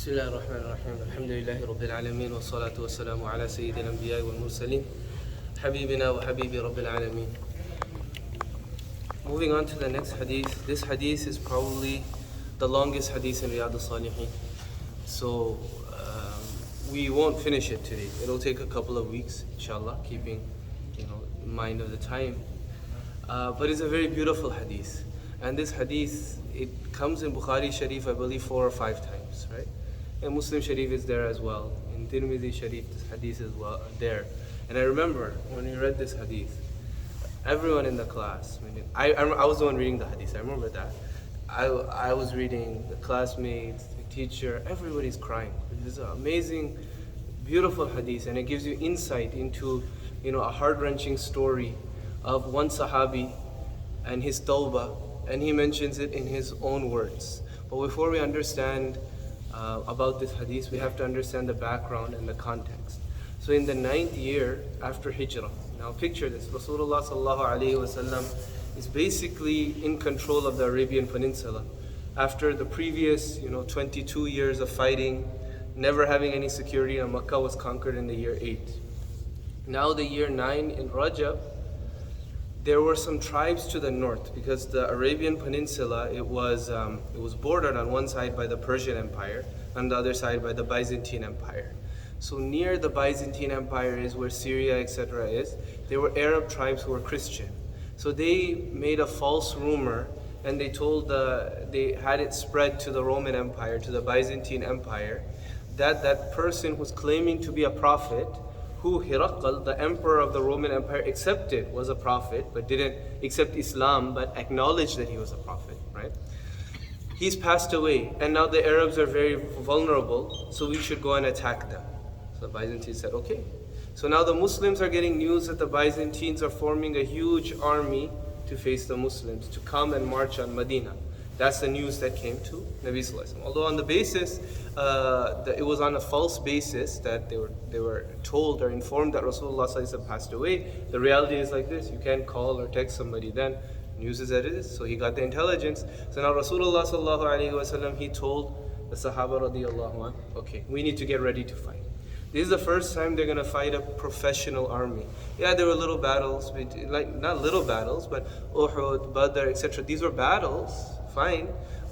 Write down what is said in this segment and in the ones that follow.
بسم الله الرحمن الرحيم الحمد لله رب العالمين والصلاة والسلام على سيد الأنبياء والمرسلين حبيبنا وحبيب رب العالمين. Moving on to the next hadith. This hadith is probably the longest hadith in Riad Alsaleheen. So we won't finish it today. It'll take a couple of weeks, inshallah, keeping in mind of the time. But it's a very beautiful hadith. And this hadith, it comes in Bukhari Sharif, I believe, 4 or 5 times, right? And Muslim Sharif is there as well. In Tirmidhi Sharif, this hadith is there. And I remember when we read this hadith, everyone in the class, I was the one reading the hadith, I remember that. I was reading, the classmates, the teacher, everybody's crying. This is an amazing, beautiful hadith, and it gives you insight into a heart-wrenching story of one Sahabi and his tawbah, and he mentions it in his own words. But before we understand about this hadith, we have to understand the background and the context. So in the 9th year after Hijrah, now picture this, Rasulullah sallallahu alaihi wasallam is basically in control of the Arabian Peninsula. After the previous 22 years of fighting, never having any security, and Makkah was conquered in the year 8. Now the year 9 in Rajab, there were some tribes to the north, because the Arabian Peninsula, it was bordered on one side by the Persian Empire, on the other side by the Byzantine Empire. So near the Byzantine Empire is where Syria, etc. is. There were Arab tribes who were Christian. So they made a false rumor, and they had it spread to the Roman Empire, to the Byzantine Empire, that person who's claiming to be a prophet, who Hiraqal, the emperor of the Roman Empire, accepted was a prophet, but didn't accept Islam, but acknowledged that he was a prophet, right? He's passed away, and now the Arabs are very vulnerable, so we should go and attack them. So the Byzantines said, okay. So now the Muslims are getting news that the Byzantines are forming a huge army to face the Muslims, to come and march on Medina. That's the news that came to Nabi Sallallahu Alaihi Wasallam. Although on the basis, it was on a false basis that they were told or informed that Rasulullah Sallallahu Alaihi Wasallam passed away. The reality is like this: you can't call or text somebody then. News is that it is. So he got the intelligence. So now Rasulullah Sallallahu Alaihi Wasallam, he told the Sahaba radiyallahu anh, okay, we need to get ready to fight. This is the first time they're going to fight a professional army. Yeah, there were little battles, not little battles, but Uhud, Badr, etc. These were battles, fine,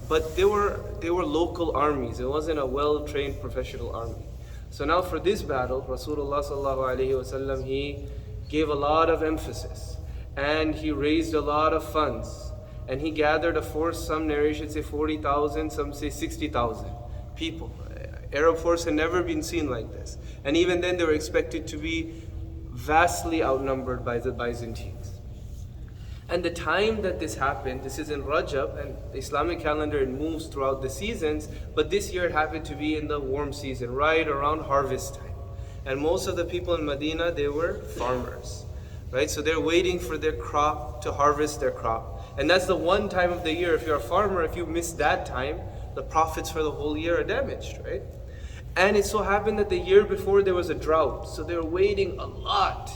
but they were local armies. It wasn't a well-trained professional army. So now for this battle, Rasulullah sallallahu alaihi wasallam, he gave a lot of emphasis, and he raised a lot of funds, and he gathered a force. Some narrations say 40,000, some say 60,000 people. Arab force had never been seen like this. And even then they were expected to be vastly outnumbered by the Byzantines. And the time that this happened, this is in Rajab, and the Islamic calendar, it moves throughout the seasons, but this year it happened to be in the warm season, right around harvest time. And most of the people in Medina, they were farmers, right? So they're waiting for their crop, to harvest their crop. And that's the one time of the year, if you're a farmer, if you miss that time, the profits for the whole year are damaged, right? And it so happened that the year before there was a drought, so they were waiting a lot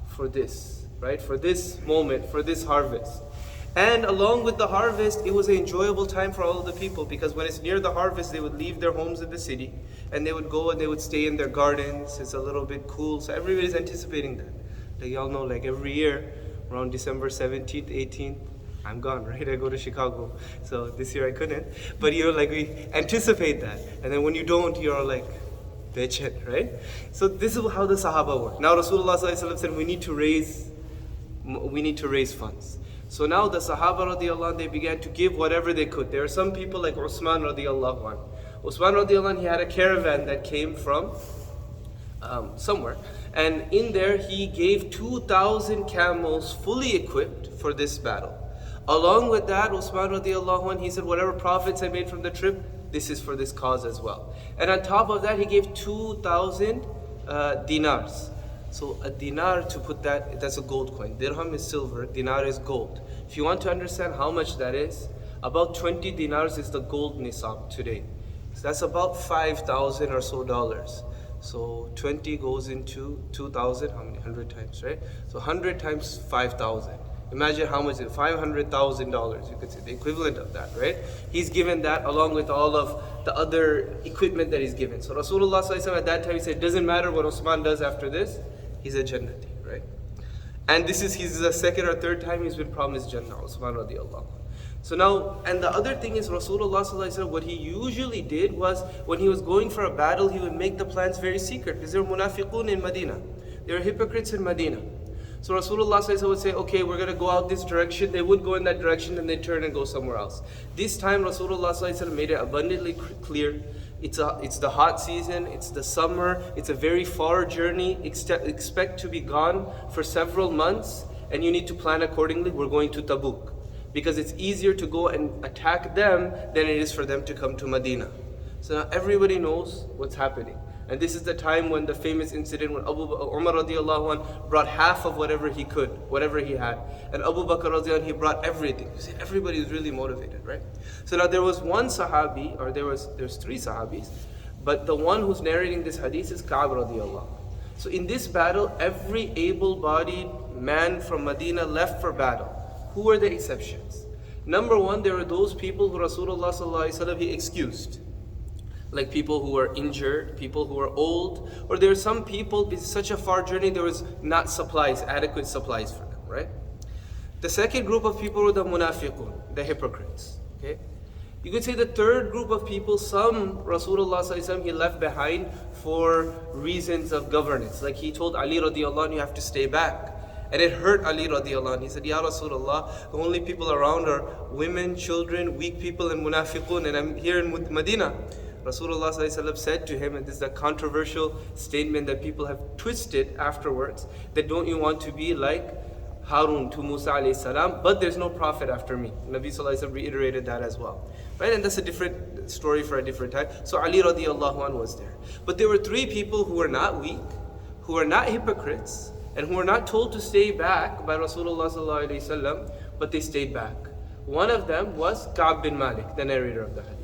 for this, right? For this moment, for this harvest. And along with the harvest, it was an enjoyable time for all of the people, because when it's near the harvest, they would leave their homes in the city, and they would go and they would stay in their gardens. It's a little bit cool, so everybody's anticipating that. Like y'all know, like every year, around December 17th, 18th, I'm gone, right? I go to Chicago. So this year I couldn't. But we anticipate that. And then when you don't, you're like, bitch it, right? So this is how the Sahaba work. Now Rasulullah said we need to raise funds. So now the Sahaba radiallahu anh, they began to give whatever they could. There are some people like Usman radiallahu anh. Usman radiallahu anh, he had a caravan that came from somewhere. And in there he gave 2,000 camels fully equipped for this battle. Along with that, Usman radiallahu anh, he said, whatever profits I made from the trip, this is for this cause as well. And on top of that, he gave 2,000 dinars. So a dinar, to put that's a gold coin. Dirham is silver, dinar is gold. If you want to understand how much that is, about 20 dinars is the gold nisab today. So that's about 5,000 or so dollars. So 20 goes into 2,000, how many? 100 times, right? So 100 times 5,000. Imagine how much is it? $500,000, you could say, the equivalent of that, right? He's given that along with all of the other equipment that he's given. So Rasulullah ﷺ at that time, he said, doesn't matter what Usman does after this, he's a Jannati, right? And this is his second or third time he's been promised Jannah, Usman radiallahu. So now, and the other thing is Rasulullah ﷺ, what he usually did was, when he was going for a battle, he would make the plans very secret, because there were munafiqun in Medina. There were hypocrites in Medina. So Rasulullah ﷺ would say, okay, we're going to go out this direction. They would go in that direction and they'd turn and go somewhere else. This time Rasulullah ﷺ made it abundantly clear. It's the hot season, it's the summer, it's a very far journey. Expect to be gone for several months, and you need to plan accordingly. We're going to Tabuk, because it's easier to go and attack them than it is for them to come to Medina. So now everybody knows what's happening. And this is the time when the famous incident when Umar radiallahu anh brought half of whatever he could, whatever he had. And Abu Bakr radiallahu anh, he brought everything. You see, everybody is really motivated, right? So now there was one sahabi, or there's three sahabis, but the one who's narrating this hadith is Ka'b radiallahu anh. So in this battle, every able-bodied man from Medina left for battle. Who were the exceptions? Number one, there were those people who Rasulullah sallallahu alaihi wasallam he excused. Like people who were injured, people who were old, or there were some people, it's such a far journey, there was not supplies, adequate supplies for them, right? The second group of people were the munafiqun, the hypocrites, okay? You could say the third group of people, some Rasulullah sallallahu alaihi wasallam he left behind for reasons of governance. Like he told Ali radiallahu anh, you have to stay back. And it hurt Ali radiallahu anh. He said, Ya Rasulullah, the only people around are women, children, weak people, and munafiqun, and I'm here in Medina. Rasulullah ﷺ said to him, and this is a controversial statement that people have twisted afterwards, that don't you want to be like Harun to Musa alayhi salam, but there's no prophet after me. Nabi ﷺ reiterated that as well. Right? And that's a different story for a different time. So Ali radiallahu anh was there. But there were three people who were not weak, who were not hypocrites, and who were not told to stay back by Rasulullah ﷺ, but they stayed back. One of them was Ka'b bin Malik, the narrator of the hadith.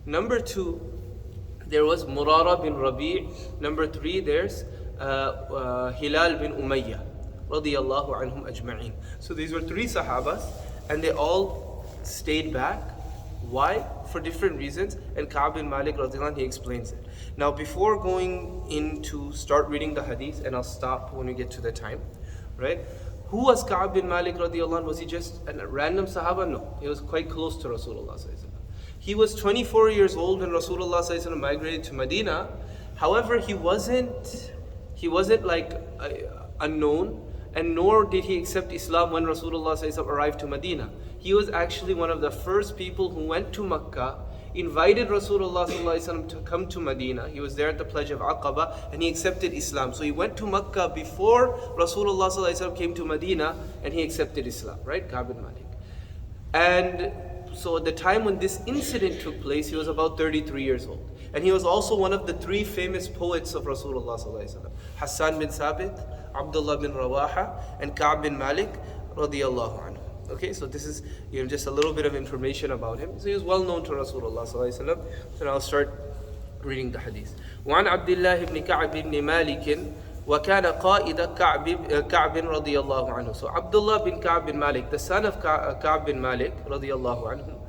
Number two, there was Murara bin Rabi'. Number three, there's Hilal bin Umayyah radiyallahu anhum ajma'in. So these were three Sahabas, and they all stayed back. Why? For different reasons. And Ka'b bin Malik radiyallahu anh, he explains it. Now before going into start reading the hadith, and I'll stop when we get to the time, right? Who was Ka'b bin Malik radiyallahu anh? Was he just a random Sahaba? No, he was quite close to Rasulullah sallallahu alaihi wasallam. He was 24 years old when Rasulullah ﷺ migrated to Medina. However, he wasn't like unknown, and nor did he accept Islam when Rasulullah ﷺ arrived to Medina. He was actually one of the first people who went to Makkah, invited Rasulullah ﷺ to come to Medina. He was there at the pledge of Aqaba, and he accepted Islam. So he went to Makkah before Rasulullah ﷺ came to Medina, and he accepted Islam, right? Ka'b bin Malik. And so at the time when this incident took place, he was about 33 years old. And he was also one of the three famous poets of Rasulullah ﷺ. Hassan bin Thabit, Abdullah bin Rawaha, and Ka'b bin Malik radiyallahu anhu. Okay, so this is just a little bit of information about him. So he was well known to Rasulullah ﷺ. So now I'll start reading the hadith. وعن عبد الله بن كعب بن مالك وكان قائد كعب رضي الله عنه. So Abdullah bin Ka'b bin Malik, the son of Ka'b bin Malik رضي الله عنه,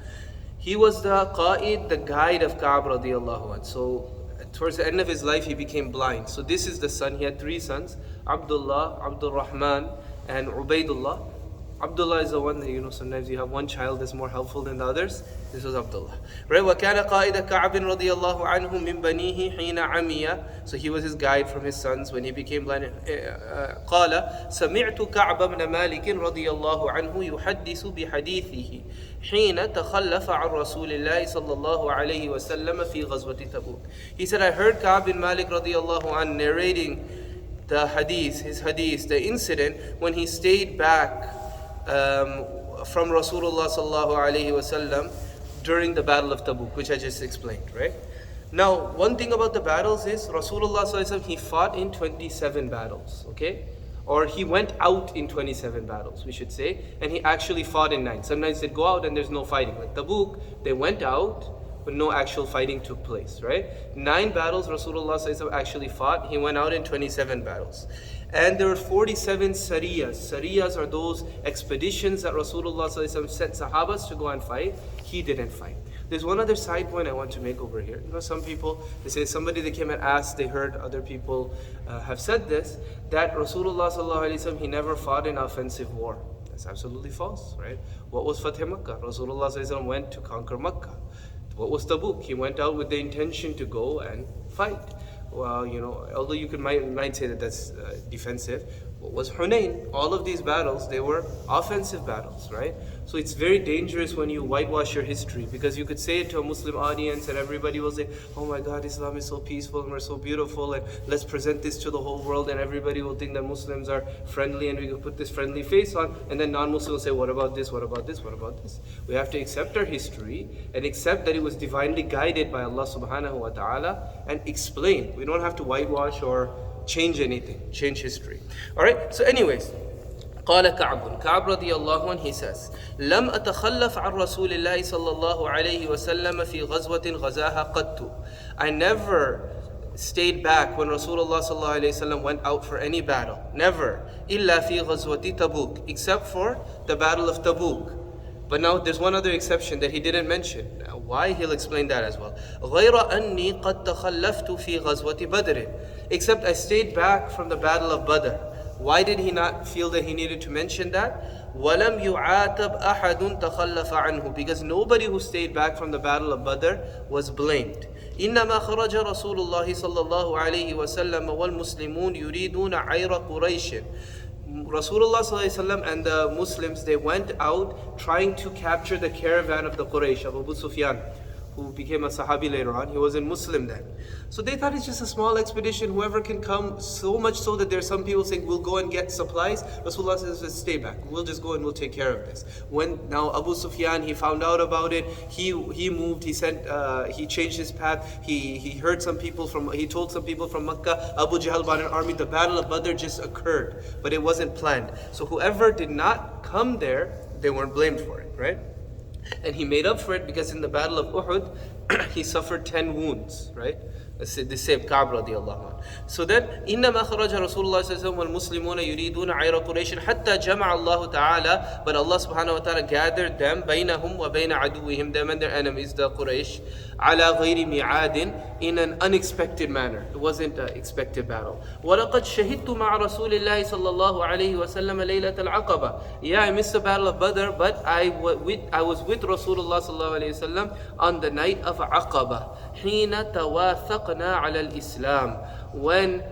he was the qa'id, the guide of Ka'b رضي الله عنه. So towards the end of his life he became blind. So this is the son. He had three sons, Abdullah, Abdul Rahman, and Ubaidullah. Abdullah is the one that, sometimes you have one child that's more helpful than the others. This was Abdullah. Right? وَكَانَ قَائِدَ كَعْبٍ رَضِيَ اللَّهُ عَنْهُ مِنْ بَنِيهِ حِينَ عَمِيَ. So he was his guide from his sons when he became blind. قَالَ سَمِعْتُ كَعْبَ بْنَ مَالِكٍ رَضِيَ اللَّهُ عَنْهُ يُحَدِّثُ بِحَدِيثِهِ حِينَ تَخَلَّفَ عَنْ رَسُولِ اللَّهِ صَلَّى اللَّهُ عَلَيْهِ وَسَلَّمَ فِي غَزْوَةِ تَبُوكَ. He said, I heard Ka'b bin Malik رضي الله عنه narrating the hadith, his hadith, the incident when he stayed back from Rasulullah sallallahu alaihi wasallam during the battle of Tabuk, which I just explained, right? Now, one thing about the battles is Rasulullah sallallahu alaihi wasallam, he fought in 27 battles, okay? Or he went out in 27 battles, we should say, and he actually fought in 9. Sometimes they'd go out and there's no fighting. Like Tabuk, they went out, but no actual fighting took place, right? 9 battles Rasulullah ﷺ actually fought. He went out in 27 battles. And there were 47 sariyas. Sariyas are those expeditions that Rasulullah ﷺ sent Sahabas to go and fight. He didn't fight. There's one other side point I want to make over here. You know, some people, they say somebody that came and asked, they heard other people have said this, that Rasulullah ﷺ, he never fought an offensive war. That's absolutely false, right? What was Fatih Makkah? Rasulullah ﷺ went to conquer Makkah. What was Tabuk? He went out with the intention to go and fight. Well, you know, although you might say that that's defensive, what was Hunain? All of these battles, they were offensive battles, right? So it's very dangerous when you whitewash your history, because you could say it to a Muslim audience and everybody will say, oh my God, Islam is so peaceful and we're so beautiful and let's present this to the whole world, and everybody will think that Muslims are friendly and we can put this friendly face on, and then non-Muslims will say, what about this, what about this, what about this? We have to accept our history and accept that it was divinely guided by Allah subhanahu wa ta'ala and explain. We don't have to whitewash or change anything, change history. Alright, so anyways, قال كعب رضي الله عنه, he says, لم أتخلف عن رسول الله صلى الله عليه وسلم في غزوة غزاها قط. I never stayed back when Rasulullah صلى الله عليه وسلم went out for any battle. Never. إلا في غزوة تبوك, except for the battle of Tabuk. But now there's one other exception that he didn't mention. Now, why? He'll explain that as well. غير أني قد تخلفت في غزوة بدر. Except I stayed back from the battle of Badr. Why did he not feel that he needed to mention that? وَلَمْ يُعَاتَبْ أَحَدٌ تَخَلَّفَ عَنْهُ. Because nobody who stayed back from the battle of Badr was blamed. إِنَّمَا خَرَجَ رَسُولُ اللَّهِ صَلَّى اللَّهُ عَلَيْهِ وَسَلَّمَ وَالْمُسْلِمُونَ يُرِيدُونَ عَيْرَ قُرَيْشٍ. Rasulullah ﷺ and the Muslims, they went out trying to capture the caravan of the Quraysh, of Abu Sufyan, who became a Sahabi later on. He wasn't Muslim then. So they thought it's just a small expedition, whoever can come, so much so that there's some people saying, we'll go and get supplies. Rasulullah says, stay back, we'll just go and we'll take care of this. When now Abu Sufyan, he found out about it, he moved, he changed his path, he heard some people he told some people from Makkah, Abu Jahl brought an army, the battle of Badr just occurred, but it wasn't planned. So whoever did not come there, they weren't blamed for it, right? And he made up for it because in the battle of Uhud, he suffered 10 wounds, right? The same Ka'b radiallahu anhu. So then, إِنَّمَا خَرَجَ رَسُولُ اللَّهِ صَلَّى اللَّهُ عَلَيْهِ وَسَلَّمَ وَالْمُسْلِمُونَ يُرِيدُونَ عَيْرَ قُرَيْشٍ حَتَّى جَمَعَ اللَّهُ تَعَالَى. But Allah subhanahu wa ta'ala gathered them, بَيْنَهُمْ وَبَيْنَ عَدُوِّهِمْ, them and their enemies, the Quraysh, عَلَى غَيْرِ مِعَادٍ, in an unexpected manner. It wasn't an expected battle. وَلَقَدْ شَهِدْتُ مَعَ رَسُولِ اللَّهِ صَلَّى اللَّهُ عَلَيْهِ وَسَلَّمَ لَيْلَةَ الْعَقَبَةِ. Yeah, I missed the battle of Badr, but I was with Rasulullah sallallahu alayhi wasallam on the night of Aqaba. حِينَ تَوَاثَقْنَا عَلَى الْإِسْلَامِ. When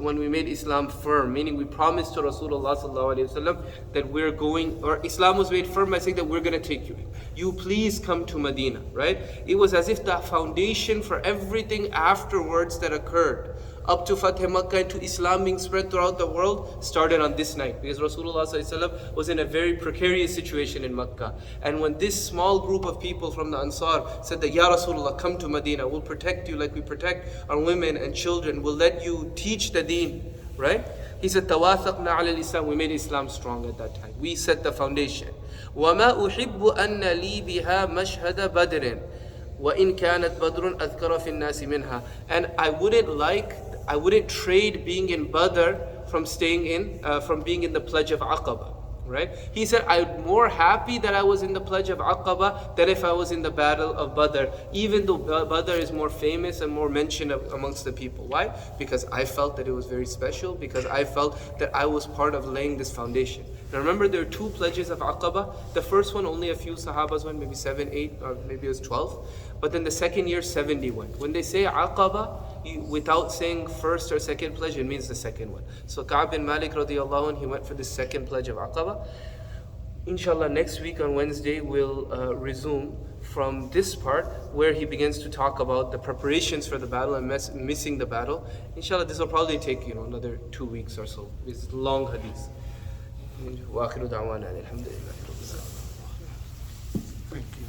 when we made Islam firm, meaning we promised to Rasulullah sallallahu alaihi wasallam that we're going, or Islam was made firm by saying that we're going to take you. You please come to Medina, right? It was as if the foundation for everything afterwards that occurred, up to Fatih Makkah and to Islam being spread throughout the world, started on this night. Because Rasulullah ﷺ was in a very precarious situation in Makkah. And when this small group of people from the Ansar said that, Ya Rasulullah, come to Medina, we'll protect you like we protect our women and children, we'll let you teach the deen, right? He said, Tawathaqna ala al-Islam, we made Islam strong at that time. We set the foundation. وَمَا أُحِبُّ أَنَّ لِي بِهَا مَشْهَدَ بَدْرٍ وَإِنْ كَانَتْ بَدْرٌ أَذْكَرَ فِي النَّاسِ مِنْهَا. And I wouldn't trade being in Badr from being in the pledge of Aqaba, right? He said, I'm more happy that I was in the pledge of Aqaba than if I was in the battle of Badr, even though Badr is more famous and more mentioned amongst the people. Why? Because I felt that it was very special, because I felt that I was part of laying this foundation. Now remember, there are 2 pledges of Aqaba. The first one, only a few Sahabas went, maybe 7, 8, or maybe it was 12. But then the second year, 70 went. When they say Aqaba, without saying first or second pledge, it means the second one. So Ka'b bin Malik radiallahu anh, he went for the second pledge of Aqaba. Inshallah, next week on Wednesday, we'll resume from this part where he begins to talk about the preparations for the battle and missing the battle. Inshallah, this will probably take another 2 weeks or so. It's long hadith. وآخر دعوانا الحمد لله رب العالمين. Thank you.